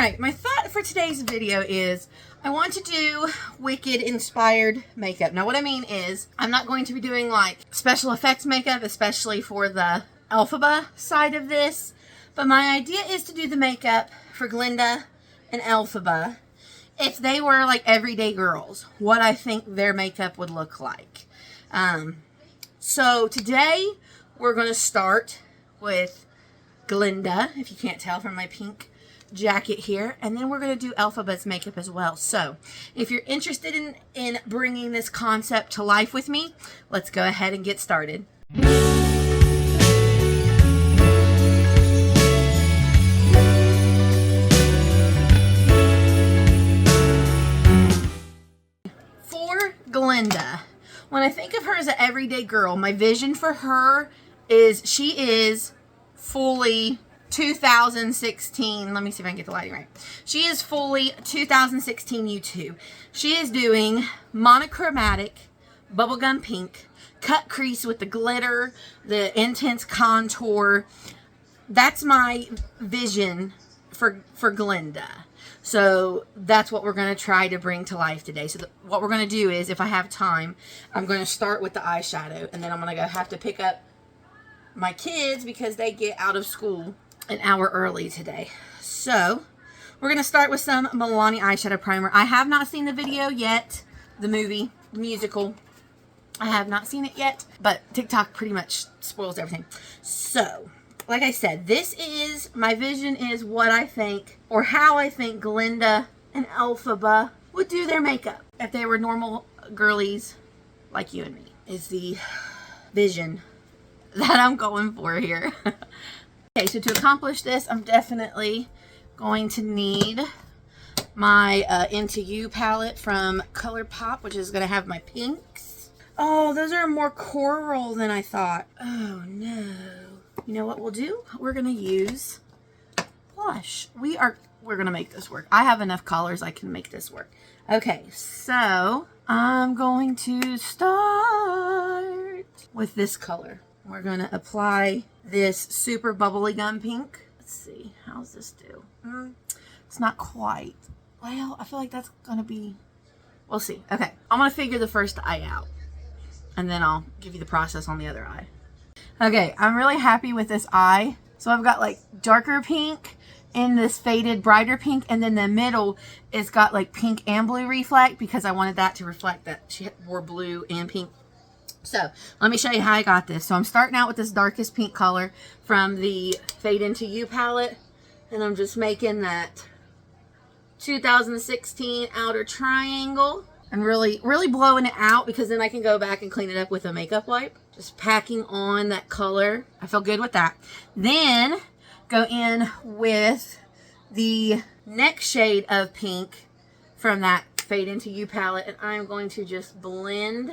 Alright, my thought for today's video is I want to do Wicked inspired makeup. Now what I mean is I'm not going to be doing like special effects makeup, especially for the Elphaba side of this. But my idea is to do the makeup for Glinda and Elphaba if they were like everyday girls, what I think their makeup would look like. So today we're going to start with Glinda, if you can't tell from my pink jacket here, and then we're going to do Elphaba's makeup as well. So if you're interested in bringing this concept to life with me, let's go ahead and get started. For Glinda, when I think of her as an everyday girl, my vision for her is she is fully 2016. Let me see if I can get the lighting right. She is fully 2016 U2. She is doing monochromatic bubblegum pink, cut crease with the glitter, the intense contour. That's my vision for Glinda. So that's what we're going to try to bring to life today. So what we're going to do is, if I have time, I'm going to start with the eyeshadow, and then I'm going to have to pick up my kids because they get out of school an hour early today. So we're going to start with some Milani eyeshadow primer. I have not seen the video yet, the movie, the musical. I have not seen it yet, but TikTok pretty much spoils everything. So like I said, this is, my vision is what I think, or how I think Glinda and Elphaba would do their makeup if they were normal girlies like you and me, is the vision that I'm going for here. Okay, so to accomplish this, I'm definitely going to need my Into You palette from ColourPop, which is going to have my pinks. Oh, those are more coral than I thought. Oh, no. You know what we'll do? We're going to use blush. We're going to make this work. I have enough colors I can make this work. Okay, so I'm going to start with this color. We're going to apply this super bubbly gum pink. Let's see. How's this do? It's not quite. Well, I feel like that's going to be... We'll see. Okay. I'm going to figure the first eye out, and then I'll give you the process on the other eye. Okay. I'm really happy with this eye. So I've got like darker pink in this faded brighter pink, and then the middle it's got like pink and blue reflect because I wanted that to reflect that she wore blue and pink. So let me show you how I got this. So I'm starting out with this darkest pink color from the Fade Into You palette. And I'm just making that 2016 outer triangle. And really blowing it out because then I can go back and clean it up with a makeup wipe. Just packing on that color. I feel good with that. Then go in with the next shade of pink from that Fade Into You palette. And I'm going to just blend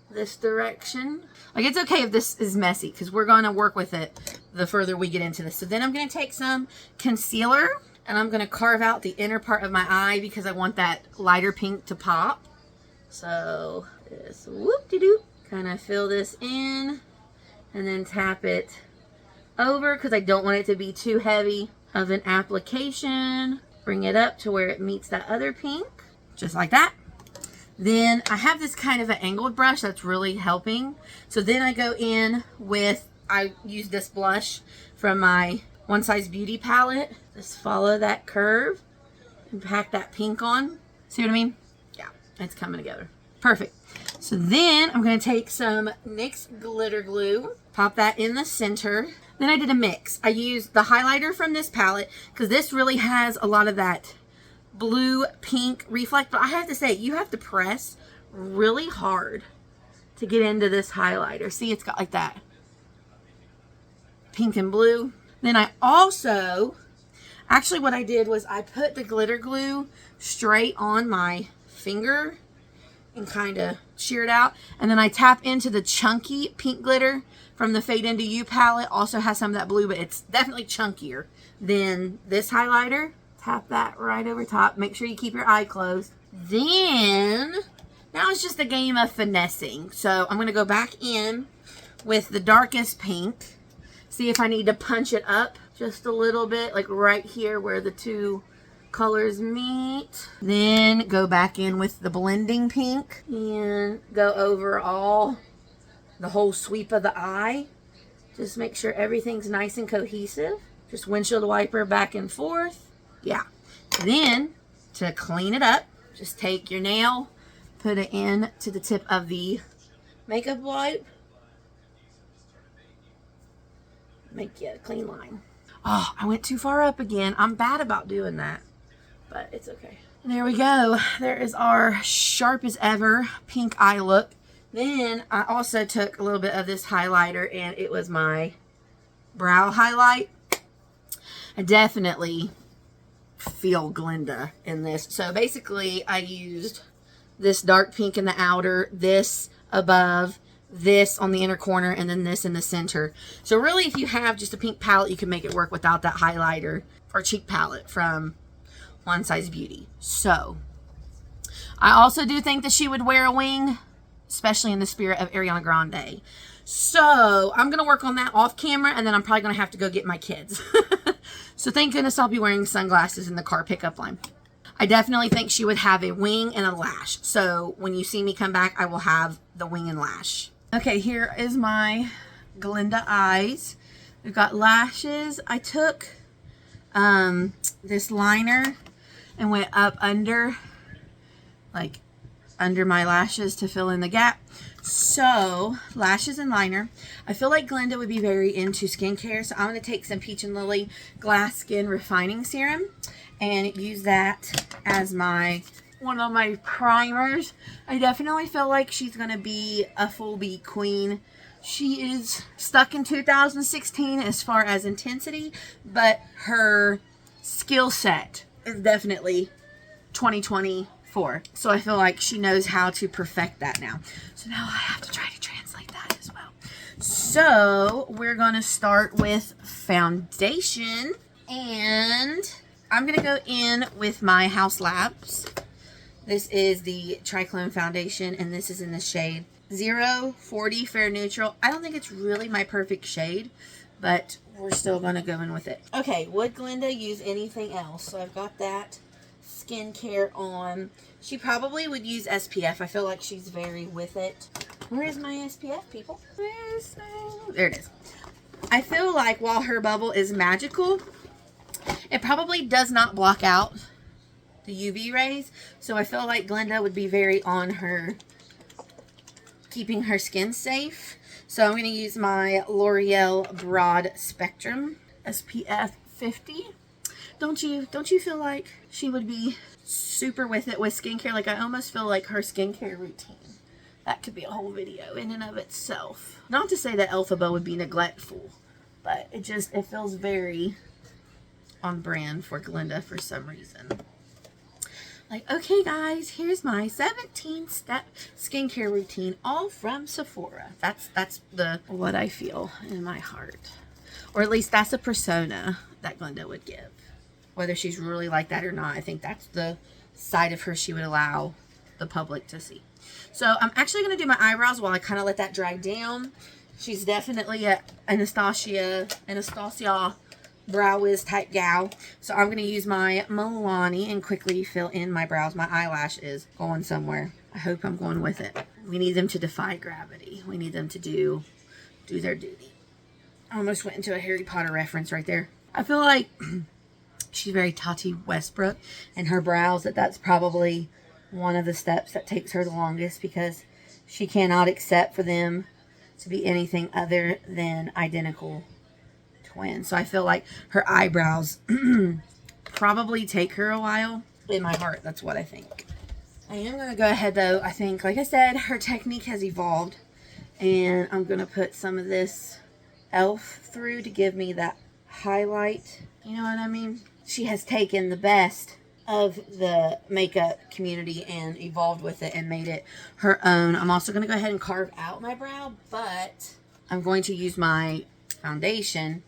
this direction. Like, it's okay if this is messy because we're going to work with it the further we get into this. So then I'm going to take some concealer and I'm going to carve out the inner part of my eye because I want that lighter pink to pop. So just whoop-de-doo, kind of fill this in and then tap it over because I don't want it to be too heavy of an application. Bring it up to where it meets that other pink, just like that. Then I have this kind of an angled brush that's really helping. So then I go in with, I use this blush from my One Size Beauty palette. Just follow that curve and pack that pink on. See what I mean? Yeah, it's coming together. Perfect. So then I'm going to take some NYX glitter glue, pop that in the center. Then I did a mix. I used the highlighter from this palette because this really has a lot of that blue pink reflect, but I have to say you have to press really hard to get into this highlighter. See, it's got like that pink and blue. Then I also, actually what I did was I put the glitter glue straight on my finger and kind of shear it out, and then I tap into the chunky pink glitter from the Fade Into You palette. Also has some of that blue, but it's definitely chunkier than this highlighter. Tap that right over top. Make sure you keep your eye closed. Then, now it's just a game of finessing. So I'm going to go back in with the darkest pink. See if I need to punch it up just a little bit, like right here where the two colors meet. Then go back in with the blending pink and go over the whole sweep of the eye. Just make sure everything's nice and cohesive. Just windshield wiper back and forth. Yeah. Then, to clean it up, just take your nail, put it in to the tip of the makeup wipe. Make you a clean line. Oh, I went too far up again. I'm bad about doing that, but it's okay. And there we go. There is our sharp as ever pink eye look. Then I also took a little bit of this highlighter, and it was my brow highlight. I definitely feel Glinda in this. So basically I used this dark pink in the outer, this above, this on the inner corner, and then this in the center. So really, if you have just a pink palette, you can make it work without that highlighter or cheek palette from One Size Beauty. So I also do think that she would wear a wing, especially in the spirit of Ariana Grande. So I'm going to work on that off camera, and then I'm probably going to have to go get my kids. So thank goodness I'll be wearing sunglasses in the car pickup line. I definitely think she would have a wing and a lash. So when you see me come back, I will have the wing and lash. Okay, here is my Glinda eyes. We've got lashes. I took this liner and went up under, like under my lashes to fill in the gap. So, lashes and liner. I feel like Glinda would be very into skincare, so I'm going to take some Peach and Lily Glass Skin Refining Serum and use that as one of my primers. I definitely feel like she's going to be a full beat queen. She is stuck in 2016 as far as intensity, but her skill set is definitely 2024. So I feel like she knows how to perfect that now. So now I have to try to translate that as well. So we're going to start with foundation, and I'm going to go in with my House Labs. This is the Triclone foundation, and this is in the shade 040 Fair Neutral. I don't think it's really my perfect shade, but we're still going to go in with it. Okay, would Glinda use anything else? So I've got that skincare on. She probably would use SPF. I feel like she's very with it. Where is my SPF, people? There it is. I feel like while her bubble is magical, it probably does not block out the UV rays. So I feel like Glinda would be very on her keeping her skin safe. So I'm going to use my L'Oreal Broad Spectrum SPF 50. Don't you feel like she would be super with it with skincare? Like, I almost feel like her skincare routine, that could be a whole video in and of itself. Not to say that Elphaba would be neglectful, but it feels very on brand for Glinda for some reason. Like, okay guys, here's my 17-step skincare routine, all from Sephora. That's what I feel in my heart. Or at least that's a persona that Glinda would give. Whether she's really like that or not, I think that's the side of her she would allow the public to see. So I'm actually going to do my eyebrows while I kind of let that dry down. She's definitely a Anastasia Brow Wiz type gal. So I'm going to use my Milani and quickly fill in my brows. My eyelash is going somewhere. I hope I'm going with it. We need them to defy gravity. We need them to do their duty. I almost went into a Harry Potter reference right there. I feel like she's very Tati Westbrook, and her brows, that's probably one of the steps that takes her the longest, because she cannot accept for them to be anything other than identical twins. So I feel like her eyebrows probably take her a while. In my heart, that's what I think. I am going to go ahead though. I think, like I said, her technique has evolved, and I'm going to put some of this e.l.f. through to give me that highlight. You know what I mean? She has taken the best of the makeup community and evolved with it and made it her own. I'm also going to go ahead and carve out my brow, but I'm going to use my foundation,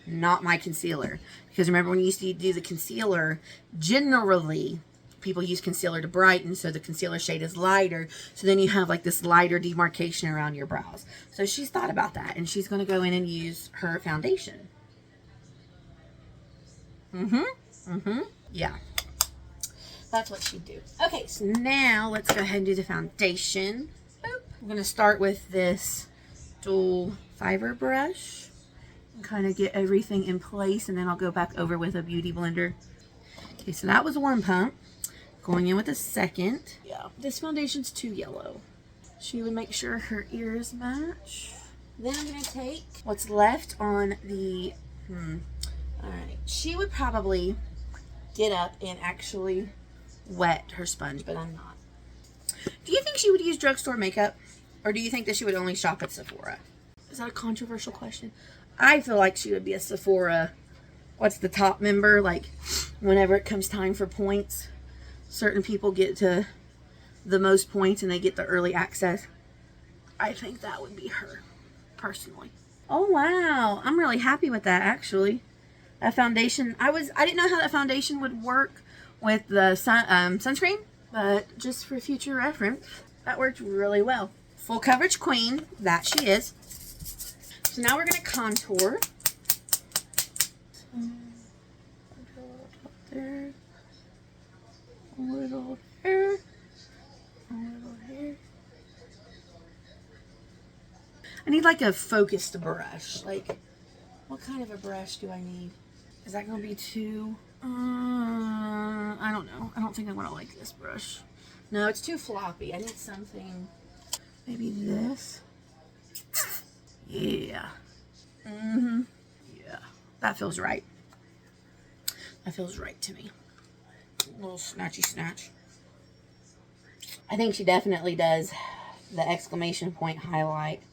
not my concealer. Because remember, when you used to do the concealer, generally people use concealer to brighten, so the concealer shade is lighter. So then you have like this lighter demarcation around your brows. So she's thought about that, and she's going to go in and use her foundation. Yeah. That's what she'd do. Okay, so now let's go ahead and do the foundation. Boop. I'm going to start with this dual fiber brush and kind of get everything in place, and then I'll go back over with a beauty blender. Okay, so that was one pump. Going in with the second. Yeah, this foundation's too yellow. She would make sure her ears match. Then I'm going to take what's left on the, alright. She would probably get up and actually wet her sponge, but I'm not. Do you think she would use drugstore makeup? Or do you think that she would only shop at Sephora? Is that a controversial question? I feel like she would be a Sephora, what's the top member? Like, whenever it comes time for points, certain people get to the most points and they get the early access. I think that would be her, personally. Oh wow, I'm really happy with that actually. That foundation, I didn't know how that foundation would work with the sunscreen, but just for future reference, that worked really well. Full coverage queen, that she is. So now we're going to contour. There, a little there, a little here. I need like a focused brush. Like, what kind of a brush do I need? Is that going to be too... I don't know. I don't think I'm going to like this brush. No, it's too floppy. I need something... Maybe this. Yeah. Yeah. That feels right. That feels right to me. A little snatchy snatch. I think she definitely does the exclamation point highlight.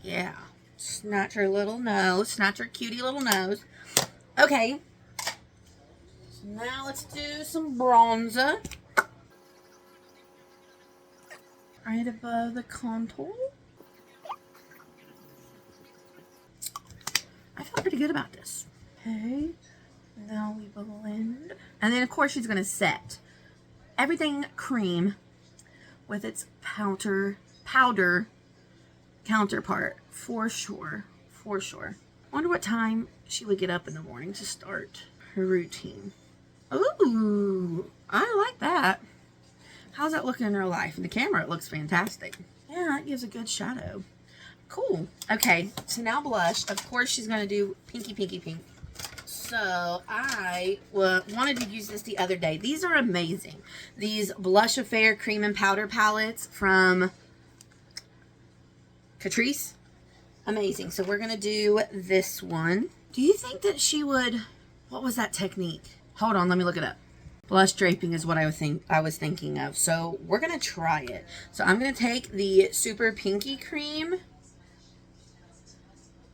Yeah. Snatch her little nose. Snatch her cutie little nose. Okay. So now let's do some bronzer. Right above the contour. I feel pretty good about this. Okay. Now we blend. And then of course she's going to set everything cream with its powder counterpart. For sure. For sure. I wonder what time she would get up in the morning to start her routine. Ooh, I like that. How's that looking in real life? In the camera, it looks fantastic. Yeah, it gives a good shadow. Cool. Okay, so now blush. Of course, she's going to do pinky, pinky, pink. So I wanted to use this the other day. These are amazing. These Blush Affair Cream and Powder palettes from Catrice. Amazing. So we're going to do this one. Do you think that she would... What was that technique? Hold on, let me look it up. Blush draping is what I was thinking of. So we're going to try it. So I'm going to take the Super Pinky Cream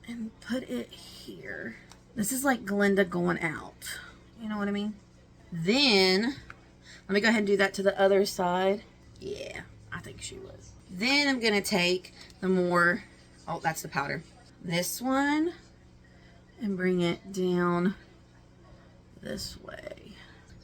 and put it here. This is like Glinda going out. You know what I mean? Then, let me go ahead and do that to the other side. Yeah, I think she would. Then I'm going to take the more, oh, that's the powder. This one and bring it down this way.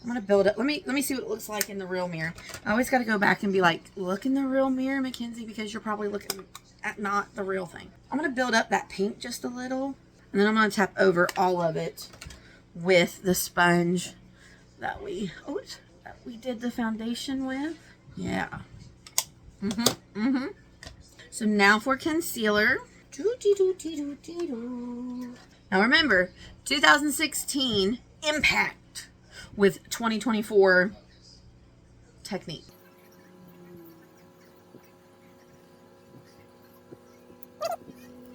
I'm going to build it. Let me see what it looks like in the real mirror. I always got to go back and be like, look in the real mirror, Mackenzie, because you're probably looking at not the real thing. I'm going to build up that pink just a little. And then I'm going to tap over all of it with the sponge that we did the foundation with. Yeah. So now for concealer. Now remember, 2016 impact with 2024 technique.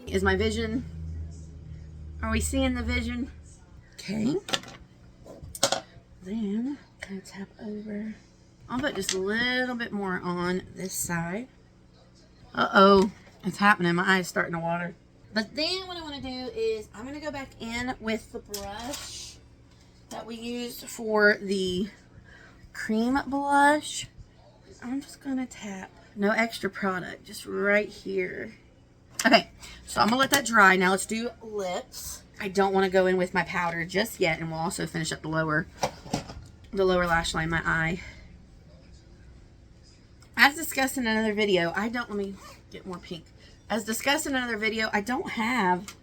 Is my vision? Are we seeing the vision? Okay. Then I'm gonna tap over. I'll put just a little bit more on this side. Uh-oh, it's happening. My eye's starting to water. But then what I want to do is I'm going to go back in with the brush that we used for the cream blush. I'm just going to tap. No extra product, just right here. Okay, so I'm going to let that dry. Now let's do lips. I don't want to go in with my powder just yet, and we'll also finish up the lower lash line, my eye. As discussed in another video, let me get more pink. As discussed in another video, I don't have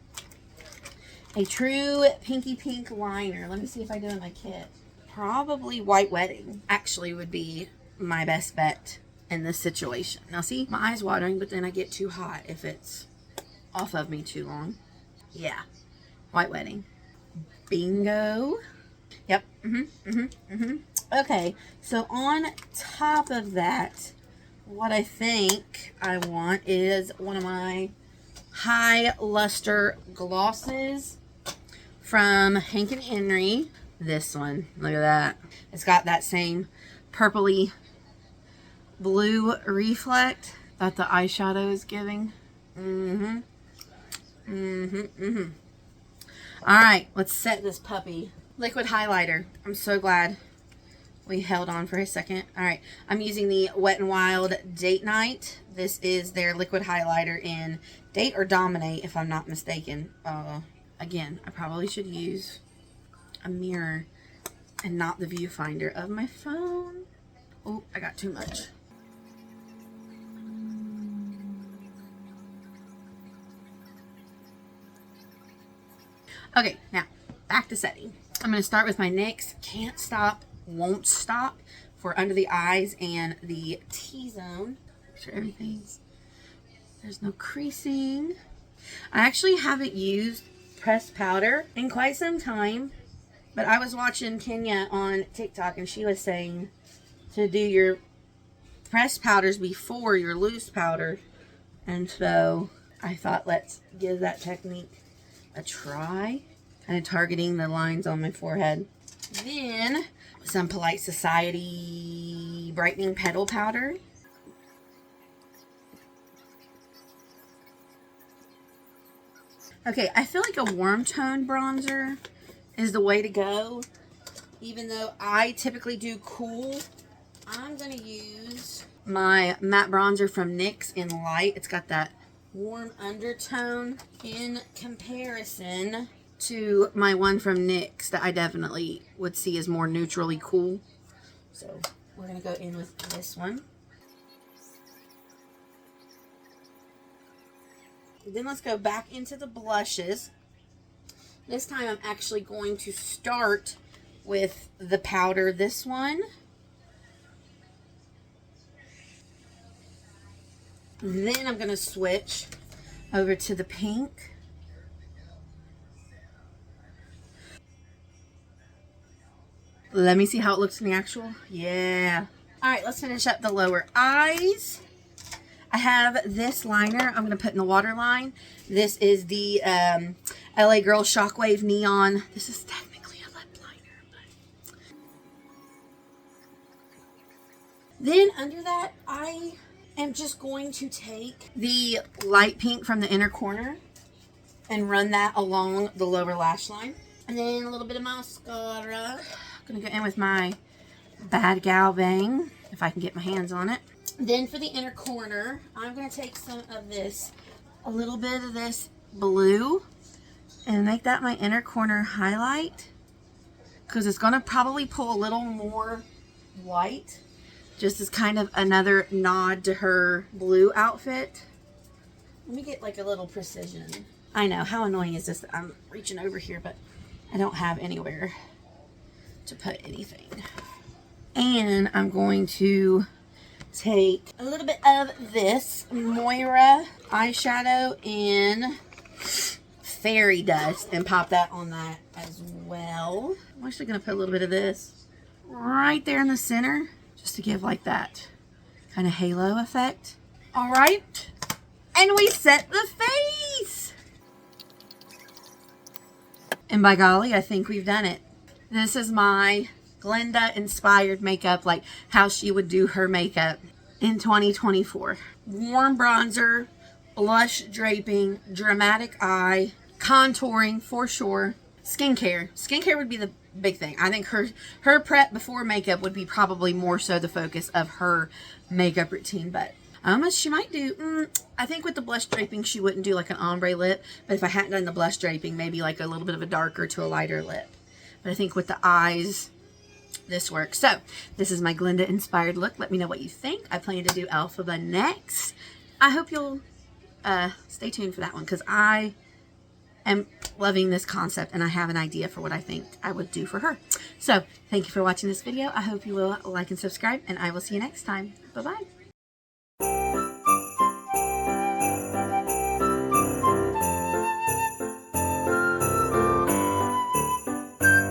a true pinky pink liner. Let me see if I do in my kit. Probably White Wedding actually would be my best bet in this situation. Now see, my eye's watering, but then I get too hot if it's off of me too long. Yeah, White Wedding. Bingo. Yep. Okay, so on top of that, what I think I want is one of my high luster glosses from Hank and Henry. This one, look at that. It's got that same purpley blue reflect that the eyeshadow is giving. All right, let's set this puppy. Liquid highlighter. I'm so glad we held on for a second. All right, I'm using the Wet n Wild Date Night. This is their liquid highlighter in Date or Dominate, if I'm not mistaken. Again, I probably should use a mirror and not the viewfinder of my phone. Oh, I got too much. Okay, now back to setting. I'm going to start with my NYX Can't Stop, Won't Stop for under the eyes and the T-zone. Make sure there's no creasing. I actually haven't used pressed powder in quite some time, but I was watching Kenya on TikTok and she was saying to do your pressed powders before your loose powder, and so I thought let's give that technique a try, kind of targeting the lines on my forehead. Then some Polite Society brightening petal powder. Okay, I feel like a warm tone bronzer is the way to go. Even though I typically do cool, I'm going to use my matte bronzer from NYX in light. It's got that warm undertone in comparison to my one from NYX that I definitely would see as more neutrally cool. So we're going to go in with this one. Then let's go back into the blushes. This time I'm actually going to start with the powder, this one. Then I'm going to switch over to the pink. Let me see how it looks in the actual. Yeah. All right, let's finish up the lower eyes. I have this liner I'm going to put in the waterline. This is the LA Girl Shockwave Neon. This is technically a lip liner, but... Then under that, I am just going to take the light pink from the inner corner and run that along the lower lash line. And then a little bit of mascara. I'm going to go in with my Bad Gal Bang, if I can get my hands on it. Then for the inner corner, I'm going to take some of this, a little bit of this blue, and make that my inner corner highlight, because it's going to probably pull a little more white, just as kind of another nod to her blue outfit. Let me get like a little precision. I know, how annoying is this that I'm reaching over here, but I don't have anywhere to put anything. And I'm going to take a little bit of this Moira eyeshadow in Fairy Dust and pop that on that as well. I'm actually going to put a little bit of this right there in the center, just to give like that kind of halo effect. All right, and we set the face. And by golly, I think we've done it. This is my Glinda inspired makeup, like how she would do her makeup in 2024. Warm bronzer, blush draping, dramatic eye, contouring for sure. Skincare. Skincare would be the big thing. I think her prep before makeup would be probably more so the focus of her makeup routine, but she might do, I think with the blush draping, she wouldn't do like an ombre lip, but if I hadn't done the blush draping, maybe like a little bit of a darker to a lighter lip. But I think with the eyes, this works. So this is my Glinda inspired look. Let me know what you think. I plan to do Alphaba next. I hope you'll stay tuned for that one, because I am loving this concept and I have an idea for what I think I would do for her. So, thank you for watching this video. I hope you will like and subscribe, and I will see you next time. Bye-bye.